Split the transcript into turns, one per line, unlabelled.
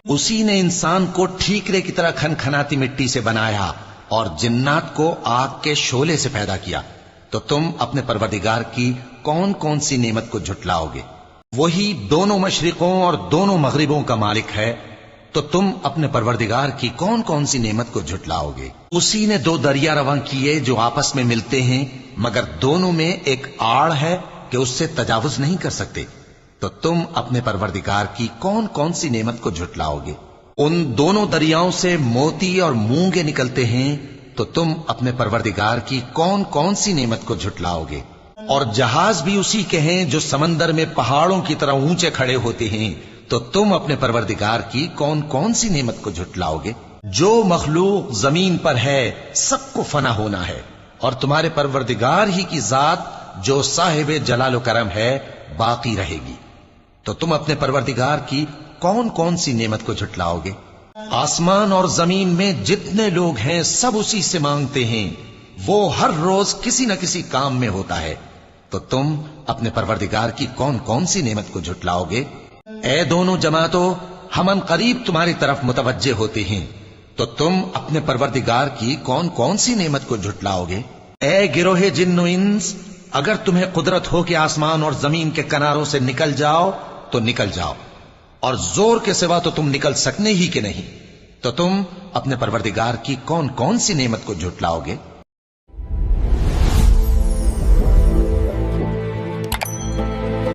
اسی نے انسان کو ٹھیکرے کی طرح کھنکھناتی مٹی سے بنایا اور جنات کو آگ کے شعلے سے پیدا کیا، تو تم اپنے پروردگار کی کون کون سی نعمت کو جھٹلاؤ گے؟ وہی دونوں مشرقوں اور دونوں مغربوں کا مالک ہے، تو تم اپنے پروردگار کی کون کون سی نعمت کو جھٹلاؤ گے؟ اسی نے دو دریا رواں کیے جو آپس میں ملتے ہیں، مگر دونوں میں ایک آڑ ہے کہ اس سے تجاوز نہیں کر سکتے، تو تم اپنے پروردگار کی کون کون سی نعمت کو جھٹلاؤ گے؟ ان دونوں دریاؤں سے موتی اور مونگے نکلتے ہیں، تو تم اپنے پروردگار کی کون کون سی نعمت کو جھٹلاؤ گے؟ اور جہاز بھی اسی کے ہیں جو سمندر میں پہاڑوں کی طرح اونچے کھڑے ہوتے ہیں، تو تم اپنے پروردگار کی کون کون سی نعمت کو جھٹلاؤ گے؟ جو مخلوق زمین پر ہے سب کو فنا ہونا ہے، اور تمہارے پروردگار ہی کی ذات جو صاحب جلال و کرم ہے باقی رہے گی، تو تم اپنے پروردگار کی کون کون سی نعمت کو جھٹلاؤ گے؟ آسمان اور زمین میں جتنے لوگ ہیں سب اسی سے مانگتے ہیں، وہ ہر روز کسی نہ کسی کام میں ہوتا ہے، تو تم اپنے پروردگار کی کون کون سی نعمت کو جھٹلاؤ گے؟ اے دونوں جماعتوں، ہم ان قریب تمہاری طرف متوجہ ہوتے ہیں، تو تم اپنے پروردگار کی کون کون سی نعمت کو جھٹلاؤ گے؟ اے گروہ جن و انس، اگر تمہیں قدرت ہو کہ آسمان اور زمین کے کناروں سے نکل جاؤ تو نکل جاؤ، اور زور کے سوا تو تم نکل سکنے ہی کہ نہیں، تو تم اپنے پروردگار کی کون کون سی نعمت کو جھٹلاؤ گے؟